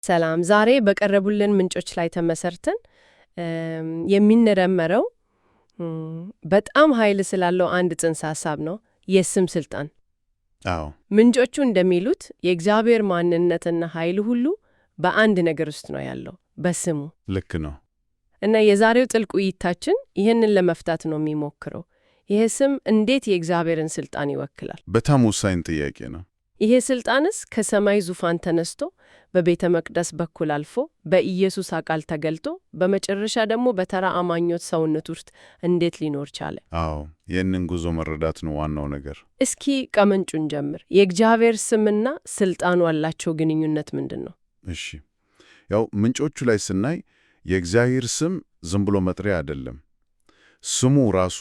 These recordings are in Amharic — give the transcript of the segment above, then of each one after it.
ሰላም። ዛሬ በቀረቡልን ምንጮች ላይ ተመሰርተን የሚንረመረው በጣም ኃይል ስላለው አንድ ጽንሰ ሐሳብ ነው፣ የስም ስልጣን። አዎ፣ ምንጮቹ እንደሚሉት የእግዚአብሔር ማንነትና ኃይል ሁሉ በአንድ ነገር ውስጥ ነው ያለው፣ በስሙ። ልክ ነው። እና የዛሬው ጥልቅ ውይይታችን ይህንን ለመፍታት ነው የሚሞክረው። ይሄ ስም እንዴት የእግዚአብሔርን ስልጣን ይወክላል? በጣም ወሳኝ ጥያቄ ነው። ይሄ ስልጣንስ ከሰማይ ዙፋን ተነስቶ በቤተ መቅደስ በኩል አልፎ በኢየሱስ አካል ተገልጦ በመጨረሻ ደግሞ በተራ አማኞች ሰውነት ውስጥ እንዴት ሊኖር ቻለ? አዎ፣ ይህንን ጉዞ መረዳት ነው ዋናው ነገር። እስኪ ከምንጩን ጀምር። የእግዚአብሔር ስምና ስልጣኑ ያላቸው ግንኙነት ምንድን ነው? እሺ፣ ያው ምንጮቹ ላይ ስናይ የእግዚአብሔር ስም ዝም ብሎ መጥሪያ አይደለም። ስሙ ራሱ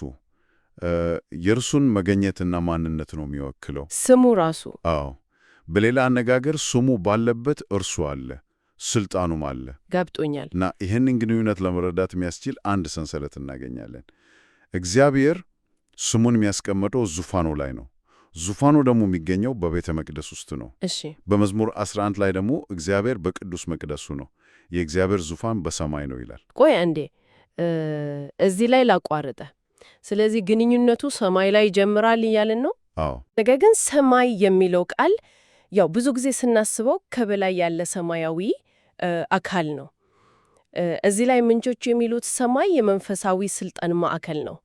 የእርሱን መገኘትና ማንነት ነው የሚወክለው። ስሙ ራሱ? አዎ። በሌላ አነጋገር ስሙ ባለበት እርሱ አለ፣ ስልጣኑም አለ። ገብቶኛል። እና ይህንን ግንኙነት ለመረዳት የሚያስችል አንድ ሰንሰለት እናገኛለን። እግዚአብሔር ስሙን የሚያስቀምጠው ዙፋኑ ላይ ነው። ዙፋኑ ደግሞ የሚገኘው በቤተ መቅደስ ውስጥ ነው። እሺ። በመዝሙር 11 ላይ ደግሞ እግዚአብሔር በቅዱስ መቅደሱ ነው፣ የእግዚአብሔር ዙፋን በሰማይ ነው ይላል። ቆይ አንዴ እዚህ ላይ ላቋርጠ። ስለዚህ ግንኙነቱ ሰማይ ላይ ይጀምራል እያልን ነው? አዎ። ነገር ግን ሰማይ የሚለው ቃል ያው ብዙ ጊዜ ስናስበው ከበላይ ያለ ሰማያዊ አካል ነው። እዚህ ላይ ምንጮቹ የሚሉት ሰማይ የመንፈሳዊ ስልጣን ማዕከል ነው፣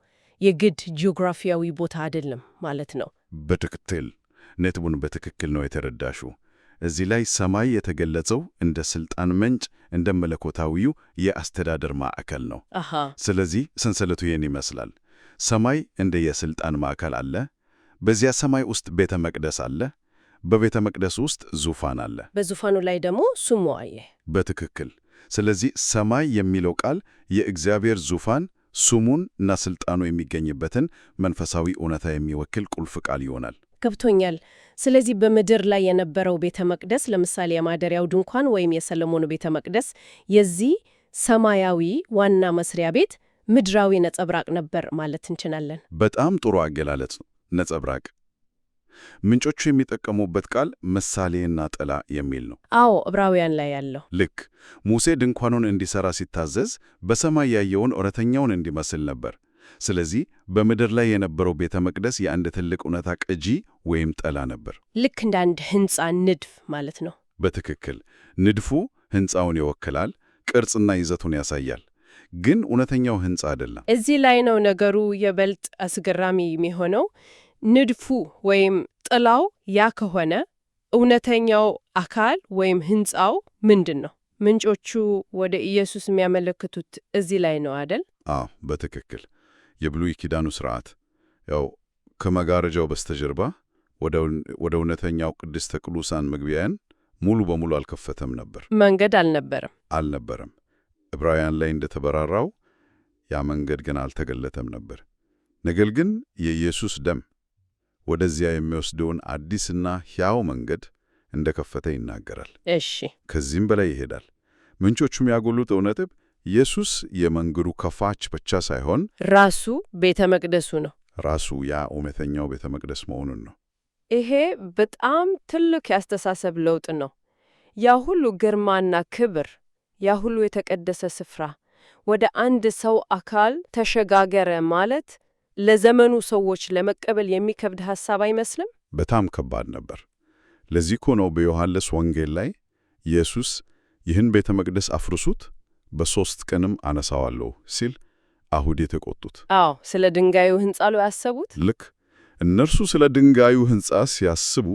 የግድ ጂኦግራፊያዊ ቦታ አይደለም ማለት ነው። በትክክል ነጥቡን በትክክል ነው የተረዳሹ። እዚህ ላይ ሰማይ የተገለጸው እንደ ስልጣን ምንጭ፣ እንደ መለኮታዊው የአስተዳደር ማዕከል ነው። አሃ። ስለዚህ ሰንሰለቱ ይህን ይመስላል። ሰማይ እንደ የስልጣን ማዕከል አለ። በዚያ ሰማይ ውስጥ ቤተ መቅደስ አለ። በቤተ መቅደስ ውስጥ ዙፋን አለ። በዙፋኑ ላይ ደግሞ ስሙ አየ። በትክክል። ስለዚህ ሰማይ የሚለው ቃል የእግዚአብሔር ዙፋን ስሙን እና ስልጣኑ የሚገኝበትን መንፈሳዊ እውነታ የሚወክል ቁልፍ ቃል ይሆናል። ገብቶኛል። ስለዚህ በምድር ላይ የነበረው ቤተ መቅደስ ለምሳሌ የማደሪያው ድንኳን ወይም የሰለሞን ቤተ መቅደስ የዚህ ሰማያዊ ዋና መስሪያ ቤት ምድራዊ ነጸብራቅ ነበር ማለት እንችላለን። በጣም ጥሩ አገላለጽ ነው። ነጸብራቅ። ምንጮቹ የሚጠቀሙበት ቃል ምሳሌና ጥላ የሚል ነው። አዎ፣ ዕብራውያን ላይ ያለው። ልክ ሙሴ ድንኳኑን እንዲሠራ ሲታዘዝ በሰማይ ያየውን እውነተኛውን እንዲመስል ነበር። ስለዚህ በምድር ላይ የነበረው ቤተ መቅደስ የአንድ ትልቅ እውነታ ቅጂ ወይም ጥላ ነበር። ልክ እንደ አንድ ሕንፃ ንድፍ ማለት ነው። በትክክል ንድፉ ሕንፃውን ይወክላል፣ ቅርጽና ይዘቱን ያሳያል። ግን እውነተኛው ሕንፃ አይደለም። እዚህ ላይ ነው ነገሩ የበልጥ አስገራሚ የሚሆነው። ንድፉ ወይም ጥላው ያ ከሆነ እውነተኛው አካል ወይም ሕንፃው ምንድን ነው? ምንጮቹ ወደ ኢየሱስ የሚያመለክቱት እዚህ ላይ ነው አይደል? አዎ፣ በትክክል የብሉይ ኪዳኑ ሥርዓት ያው ከመጋረጃው በስተጀርባ ወደ እውነተኛው ቅድስተ ቅዱሳን መግቢያን ሙሉ በሙሉ አልከፈተም ነበር። መንገድ አልነበረም። ዕብራውያን ላይ እንደተበራራው ያ መንገድ ገና አልተገለጠም ነበር። ነገር ግን የኢየሱስ ደም ወደዚያ የሚወስደውን አዲስና ሕያው መንገድ እንደከፈተ ይናገራል። እሺ፣ ከዚህም በላይ ይሄዳል። ምንጮቹም ያጎሉት ነጥብ ኢየሱስ የመንገዱ ከፋች ብቻ ሳይሆን ራሱ ቤተ መቅደሱ ነው። ራሱ ያ እውነተኛው ቤተ መቅደስ መሆኑን ነው። ይሄ በጣም ትልቅ ያስተሳሰብ ለውጥ ነው። ያ ሁሉ ግርማና ክብር፣ ያ ሁሉ የተቀደሰ ስፍራ ወደ አንድ ሰው አካል ተሸጋገረ ማለት ለዘመኑ ሰዎች ለመቀበል የሚከብድ ሐሳብ አይመስልም? በጣም ከባድ ነበር። ለዚህ እኮ ነው በዮሐንስ ወንጌል ላይ ኢየሱስ ይህን ቤተ መቅደስ አፍርሱት በ3 ቀንም አነሳዋለሁ ሲል አይሁድ የተቆጡት። አዎ፣ ስለ ድንጋዩ ሕንፃ ነው ያሰቡት። ልክ እነርሱ ስለ ድንጋዩ ሕንፃ ሲያስቡ፣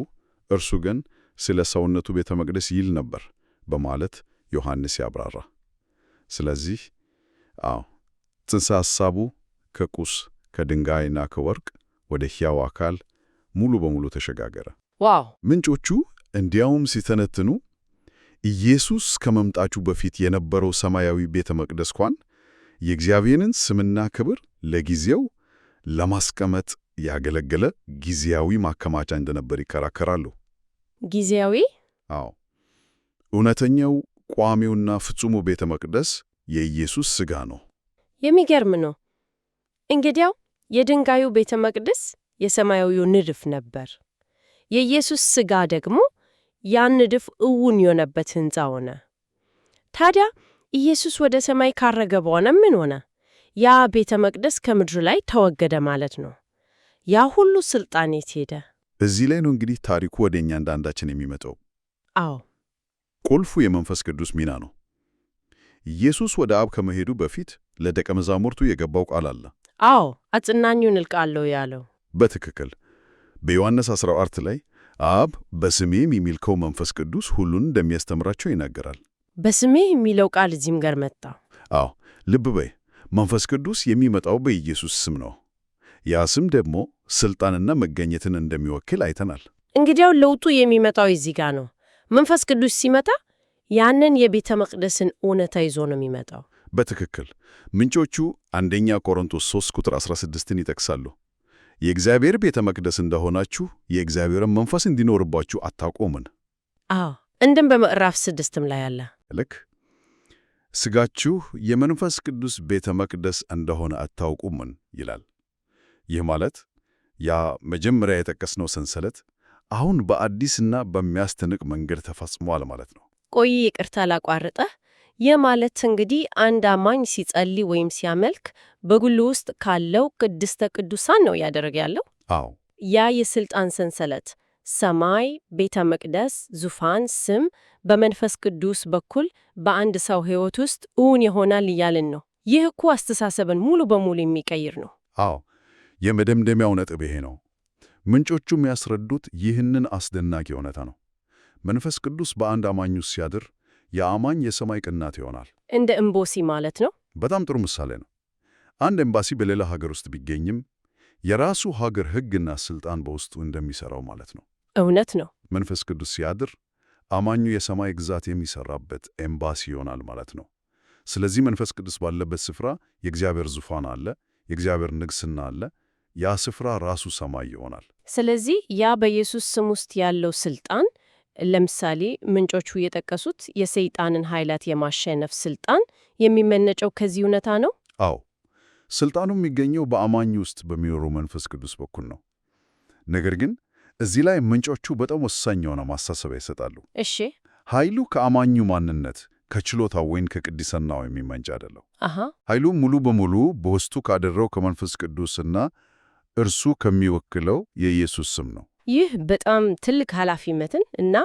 እርሱ ግን ስለ ሰውነቱ ቤተ መቅደስ ይል ነበር በማለት ዮሐንስ ያብራራ። ስለዚህ ጽንሰ ሐሳቡ ከቁስ ከድንጋይና ከወርቅ ወደ ሕያው አካል ሙሉ በሙሉ ተሸጋገረ። ዋው! ምንጮቹ እንዲያውም ሲተነትኑ ኢየሱስ ከመምጣቱ በፊት የነበረው ሰማያዊ ቤተ መቅደስ እንኳን የእግዚአብሔርን ስምና ክብር ለጊዜው ለማስቀመጥ ያገለገለ ጊዜያዊ ማከማቻ እንደነበር ይከራከራሉ። ጊዜያዊ? አዎ። እውነተኛው ቋሚውና ፍጹሙ ቤተ መቅደስ የኢየሱስ ሥጋ ነው። የሚገርም ነው። እንግዲያው የድንጋዩ ቤተ መቅደስ የሰማያዊው ንድፍ ነበር። የኢየሱስ ሥጋ ደግሞ ያን ንድፍ እውን የሆነበት ሕንፃ ሆነ። ታዲያ ኢየሱስ ወደ ሰማይ ካረገ በኋላ ምን ሆነ? ያ ቤተ መቅደስ ከምድር ላይ ተወገደ ማለት ነው። ያ ሁሉ ስልጣን የት ሄደ? እዚህ ላይ ነው እንግዲህ ታሪኩ ወደ እኛ እንዳንዳችን የሚመጣው። አዎ፣ ቁልፉ የመንፈስ ቅዱስ ሚና ነው። ኢየሱስ ወደ አብ ከመሄዱ በፊት ለደቀ መዛሙርቱ የገባው ቃል አለ። አዎ፣ አጽናኙን እልካለሁ ያለው በትክክል በዮሐንስ 14 ላይ አብ በስሜ የሚልከው መንፈስ ቅዱስ ሁሉን እንደሚያስተምራቸው ይናገራል። በስሜ የሚለው ቃል እዚህም ጋር መጣ። አዎ፣ ልብ በይ፣ መንፈስ ቅዱስ የሚመጣው በኢየሱስ ስም ነው። ያ ስም ደግሞ ስልጣንና መገኘትን እንደሚወክል አይተናል። እንግዲያው ለውጡ የሚመጣው እዚህ ጋር ነው። መንፈስ ቅዱስ ሲመጣ ያንን የቤተ መቅደስን እውነታ ይዞ ነው የሚመጣው። በትክክል ምንጮቹ አንደኛ ቆሮንቶስ 3 ቁጥር 16ን ይጠቅሳሉ። የእግዚአብሔር ቤተ መቅደስ እንደሆናችሁ የእግዚአብሔርን መንፈስ እንዲኖርባችሁ አታውቁምን? አዎ፣ እንደም በምዕራፍ 6ም ላይ አለ። ልክ ሥጋችሁ የመንፈስ ቅዱስ ቤተ መቅደስ እንደሆነ አታውቁምን ይላል። ይህ ማለት ያ መጀመሪያ የጠቀስነው ሰንሰለት አሁን በአዲስና በሚያስደንቅ መንገድ ተፈጽሟል ማለት ነው። ቆይ ይቅርታ ላቋርጠህ። ይህ ማለት እንግዲህ አንድ አማኝ ሲጸልይ ወይም ሲያመልክ በግሉ ውስጥ ካለው ቅድስተ ቅዱሳን ነው ያደረገ ያለው። አዎ፣ ያ የስልጣን ሰንሰለት ሰማይ፣ ቤተ መቅደስ፣ ዙፋን፣ ስም በመንፈስ ቅዱስ በኩል በአንድ ሰው ሕይወት ውስጥ እውን ይሆናል እያልን ነው። ይህ እኮ አስተሳሰብን ሙሉ በሙሉ የሚቀይር ነው። አዎ፣ የመደምደሚያው ነጥብ ይሄ ነው። ምንጮቹ የሚያስረዱት ይህንን አስደናቂ እውነታ ነው። መንፈስ ቅዱስ በአንድ አማኝ ውስጥ ሲያድር የአማኝ የሰማይ ቅናት ይሆናል። እንደ እምቦሲ ማለት ነው። በጣም ጥሩ ምሳሌ ነው። አንድ ኤምባሲ በሌላ ሀገር ውስጥ ቢገኝም የራሱ ሀገር ሕግና ስልጣን በውስጡ እንደሚሰራው ማለት ነው። እውነት ነው። መንፈስ ቅዱስ ሲያድር አማኙ የሰማይ ግዛት የሚሰራበት ኤምባሲ ይሆናል ማለት ነው። ስለዚህ መንፈስ ቅዱስ ባለበት ስፍራ የእግዚአብሔር ዙፋን አለ፣ የእግዚአብሔር ንግሥና አለ። ያ ስፍራ ራሱ ሰማይ ይሆናል። ስለዚህ ያ በኢየሱስ ስም ውስጥ ያለው ስልጣን፣ ለምሳሌ ምንጮቹ የጠቀሱት የሰይጣንን ኃይላት የማሸነፍ ስልጣን የሚመነጨው ከዚህ እውነታ ነው። አዎ፣ ስልጣኑ የሚገኘው በአማኝ ውስጥ በሚኖረው መንፈስ ቅዱስ በኩል ነው። ነገር ግን እዚህ ላይ ምንጮቹ በጣም ወሳኝ የሆነ ማሳሰቢያ ይሰጣሉ። እሺ፣ ኃይሉ ከአማኙ ማንነት ከችሎታው ወይም ከቅድስናው የሚመንጭ አይደለም። ኃይሉ ሙሉ በሙሉ በውስጡ ካደረው ከመንፈስ ቅዱስና እርሱ ከሚወክለው የኢየሱስ ስም ነው። ይህ በጣም ትልቅ ኃላፊነትን እና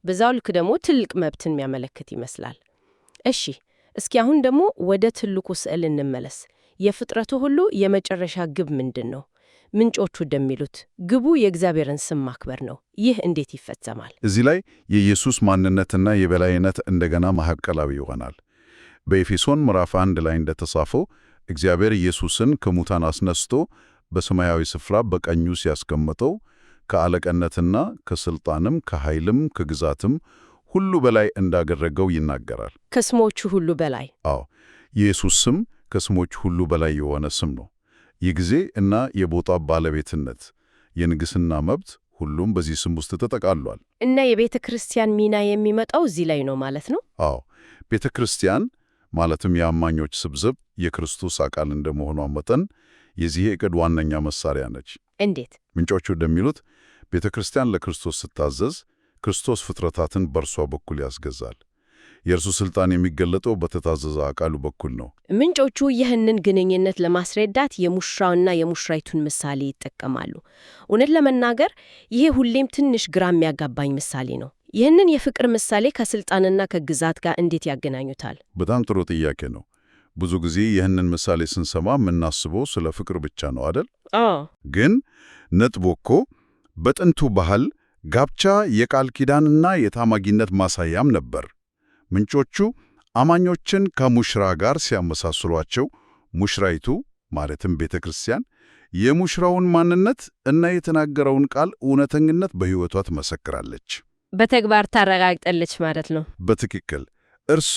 በዛው ልክ ደግሞ ትልቅ መብትን የሚያመለክት ይመስላል። እሺ፣ እስኪ አሁን ደግሞ ወደ ትልቁ ስዕል እንመለስ። የፍጥረቱ ሁሉ የመጨረሻ ግብ ምንድን ነው? ምንጮቹ እንደሚሉት ግቡ የእግዚአብሔርን ስም ማክበር ነው። ይህ እንዴት ይፈጸማል? እዚህ ላይ የኢየሱስ ማንነትና የበላይነት እንደገና ማዕከላዊ ይሆናል። በኤፌሶን ምዕራፍ 1 ላይ እንደተጻፈው እግዚአብሔር ኢየሱስን ከሙታን አስነስቶ በሰማያዊ ስፍራ በቀኙ ሲያስቀምጠው ከአለቅነትና ከስልጣንም ከኃይልም ከግዛትም ሁሉ በላይ እንዳደረገው ይናገራል። ከስሞቹ ሁሉ በላይ? አዎ፣ የኢየሱስ ስም ከስሞች ሁሉ በላይ የሆነ ስም ነው። የጊዜ እና የቦታ ባለቤትነት፣ የንግሥና መብት ሁሉም በዚህ ስም ውስጥ ተጠቃሏል። እና የቤተ ክርስቲያን ሚና የሚመጣው እዚህ ላይ ነው ማለት ነው? አዎ፣ ቤተ ክርስቲያን ማለትም የአማኞች ስብስብ የክርስቶስ አካል እንደመሆኗ መጠን የዚህ ዕቅድ ዋነኛ መሳሪያ ነች። እንዴት? ምንጮቹ እንደሚሉት ቤተ ክርስቲያን ለክርስቶስ ስታዘዝ ክርስቶስ ፍጥረታትን በእርሷ በኩል ያስገዛል። የእርሱ ሥልጣን የሚገለጠው በተታዘዘ አካሉ በኩል ነው። ምንጮቹ ይህንን ግንኙነት ለማስረዳት የሙሽራውና የሙሽራይቱን ምሳሌ ይጠቀማሉ። እውነት ለመናገር ይሄ ሁሌም ትንሽ ግራ የሚያጋባኝ ምሳሌ ነው። ይህንን የፍቅር ምሳሌ ከሥልጣንና ከግዛት ጋር እንዴት ያገናኙታል? በጣም ጥሩ ጥያቄ ነው። ብዙ ጊዜ ይህንን ምሳሌ ስንሰማ የምናስበው ስለ ፍቅር ብቻ ነው አይደል? ግን ነጥቡ እኮ በጥንቱ ባህል ጋብቻ የቃል ኪዳንና የታማጊነት ማሳያም ነበር። ምንጮቹ አማኞችን ከሙሽራ ጋር ሲያመሳስሏቸው ሙሽራይቱ ማለትም ቤተ ክርስቲያን የሙሽራውን ማንነት እና የተናገረውን ቃል እውነተኝነት በሕይወቷ ትመሰክራለች፣ በተግባር ታረጋግጣለች ማለት ነው። በትክክል እርሱ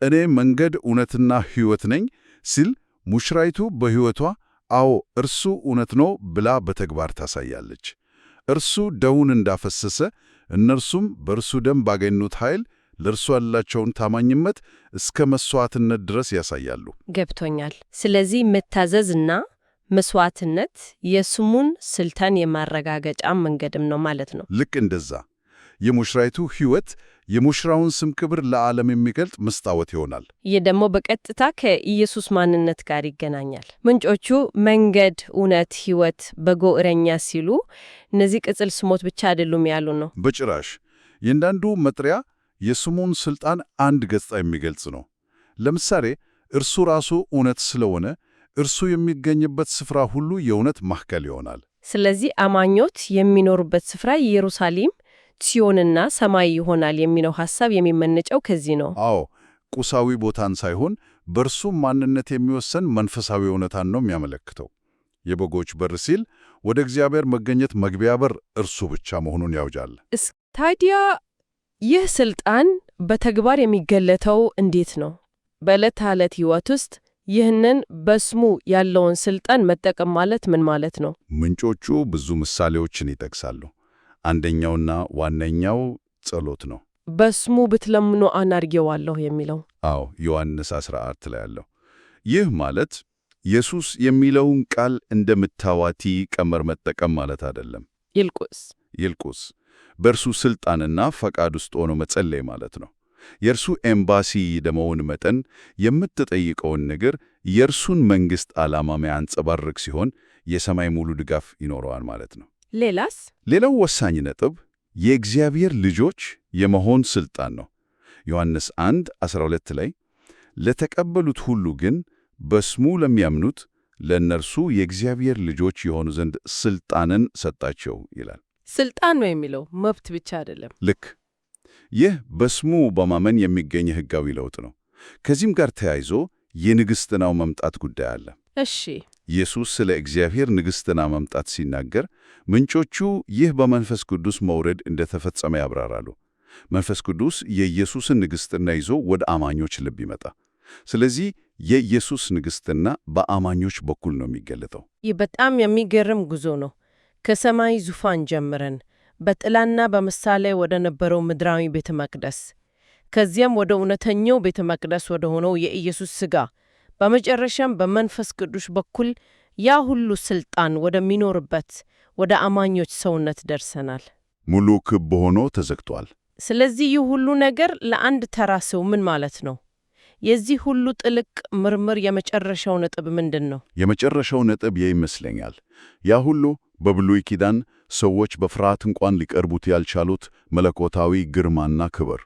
እኔ መንገድ እውነትና ሕይወት ነኝ ሲል ሙሽራይቱ በሕይወቷ አዎ እርሱ እውነት ነው ብላ በተግባር ታሳያለች። እርሱ ደሙን እንዳፈሰሰ እነርሱም በእርሱ ደም ባገኙት ኃይል ለእርሱ ያላቸውን ታማኝነት እስከ መሥዋዕትነት ድረስ ያሳያሉ። ገብቶኛል። ስለዚህ መታዘዝና መሥዋዕትነት የስሙን ስልጣን የማረጋገጫ መንገድም ነው ማለት ነው። ልክ እንደዛ የሙሽራይቱ ሕይወት የሙሽራውን ስም ክብር ለዓለም የሚገልጥ መስታወት ይሆናል። ይህ ደግሞ በቀጥታ ከኢየሱስ ማንነት ጋር ይገናኛል። ምንጮቹ መንገድ፣ እውነት፣ ሕይወት፣ በጎ እረኛ ሲሉ እነዚህ ቅጽል ስሞች ብቻ አይደሉም ያሉ ነው። በጭራሽ። የእያንዳንዱ መጥሪያ የስሙን ሥልጣን አንድ ገጽታ የሚገልጽ ነው። ለምሳሌ እርሱ ራሱ እውነት ስለሆነ እርሱ የሚገኝበት ስፍራ ሁሉ የእውነት ማዕከል ይሆናል። ስለዚህ አማኞች የሚኖሩበት ስፍራ ኢየሩሳሌም፣ ጽዮንና ሰማይ ይሆናል የሚለው ሐሳብ የሚመነጨው ከዚህ ነው። አዎ፣ ቁሳዊ ቦታን ሳይሆን በእርሱ ማንነት የሚወሰን መንፈሳዊ እውነታን ነው የሚያመለክተው። የበጎች በር ሲል ወደ እግዚአብሔር መገኘት መግቢያ በር እርሱ ብቻ መሆኑን ያውጃል። ታዲያ ይህ ሥልጣን በተግባር የሚገለጠው እንዴት ነው? በዕለት ተዕለት ሕይወት ውስጥ ይህንን በስሙ ያለውን ሥልጣን መጠቀም ማለት ምን ማለት ነው? ምንጮቹ ብዙ ምሳሌዎችን ይጠቅሳሉ። አንደኛውና ዋነኛው ጸሎት ነው። በስሙ ብትለምኑ አናርጌዋለሁ የሚለው። አዎ፣ ዮሐንስ 14 ላይ ያለው። ይህ ማለት ኢየሱስ የሚለውን ቃል እንደ ምታዋቲ ቀመር መጠቀም ማለት አይደለም። ይልቁስ በእርሱ ሥልጣንና ፈቃድ ውስጥ ሆኖ መጸለይ ማለት ነው። የእርሱ ኤምባሲ ደመውን መጠን የምትጠይቀውን ነገር የእርሱን መንግሥት ዓላማ የሚያንጸባርቅ ሲሆን የሰማይ ሙሉ ድጋፍ ይኖረዋል ማለት ነው። ሌላስ? ሌላው ወሳኝ ነጥብ የእግዚአብሔር ልጆች የመሆን ሥልጣን ነው። ዮሐንስ 1:12 ላይ ለተቀበሉት ሁሉ ግን በስሙ ለሚያምኑት ለእነርሱ የእግዚአብሔር ልጆች የሆኑ ዘንድ ሥልጣንን ሰጣቸው ይላል። ሥልጣን ነው የሚለው መብት ብቻ አይደለም። ልክ። ይህ በስሙ በማመን የሚገኝ ሕጋዊ ለውጥ ነው። ከዚህም ጋር ተያይዞ የንግሥትናው መምጣት ጉዳይ አለ። እሺ፣ ኢየሱስ ስለ እግዚአብሔር ንግሥትና መምጣት ሲናገር ምንጮቹ ይህ በመንፈስ ቅዱስ መውረድ እንደተፈጸመ ያብራራሉ። መንፈስ ቅዱስ የኢየሱስን ንግሥትና ይዞ ወደ አማኞች ልብ ይመጣ። ስለዚህ የኢየሱስ ንግሥትና በአማኞች በኩል ነው የሚገለጠው። ይህ በጣም የሚገርም ጉዞ ነው። ከሰማይ ዙፋን ጀምረን በጥላና በምሳሌ ወደ ነበረው ምድራዊ ቤተ መቅደስ፣ ከዚያም ወደ እውነተኛው ቤተ መቅደስ ወደ ሆነው የኢየሱስ ሥጋ፣ በመጨረሻም በመንፈስ ቅዱስ በኩል ያ ሁሉ ሥልጣን ወደሚኖርበት ወደ አማኞች ሰውነት ደርሰናል። ሙሉ ክብ ሆኖ ተዘግቷል። ስለዚህ ይህ ሁሉ ነገር ለአንድ ተራ ሰው ምን ማለት ነው? የዚህ ሁሉ ጥልቅ ምርምር የመጨረሻው ነጥብ ምንድን ነው? የመጨረሻው ነጥብ ይመስለኛል ያ ሁሉ በብሉይ ኪዳን ሰዎች በፍርሃት እንኳን ሊቀርቡት ያልቻሉት መለኮታዊ ግርማና ክብር፣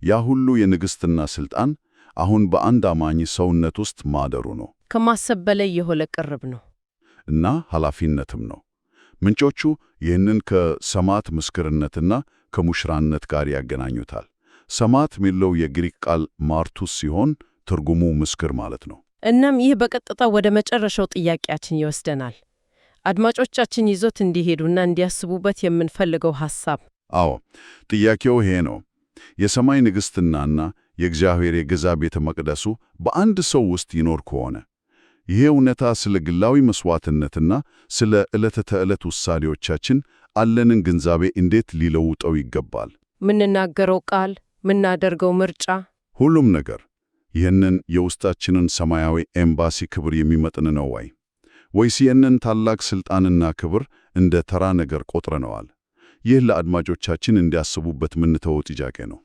ያ ሁሉ የንግሥትና ሥልጣን አሁን በአንድ አማኝ ሰውነት ውስጥ ማደሩ ነው። ከማሰብ በላይ የሆነ ቅርብ ነው እና ኃላፊነትም ነው። ምንጮቹ ይህንን ከሰማዕት ምስክርነትና ከሙሽራነት ጋር ያገናኙታል። ሰማዕት የሚለው የግሪክ ቃል ማርቱስ ሲሆን ትርጉሙ ምስክር ማለት ነው። እናም ይህ በቀጥታ ወደ መጨረሻው ጥያቄያችን ይወስደናል። አድማጮቻችን ይዞት እንዲሄዱና እንዲያስቡበት የምንፈልገው ሐሳብ። አዎ፣ ጥያቄው ይሄ ነው። የሰማይ ንግሥትናና የእግዚአብሔር የገዛ ቤተ መቅደሱ በአንድ ሰው ውስጥ ይኖር ከሆነ ይሄ እውነታ ስለ ግላዊ መሥዋዕትነትና ስለ ዕለተ ተዕለት ውሳኔዎቻችን አለንን ግንዛቤ እንዴት ሊለውጠው ይገባል? ምንናገረው ቃል፣ ምናደርገው ምርጫ፣ ሁሉም ነገር ይህንን የውስጣችንን ሰማያዊ ኤምባሲ ክብር የሚመጥን ነው ወይስ ይህንን ታላቅ ሥልጣንና ክብር እንደ ተራ ነገር ቆጥረነዋል? ይህ ለአድማጮቻችን እንዲያስቡበት ምንተወው ጥያቄ ነው።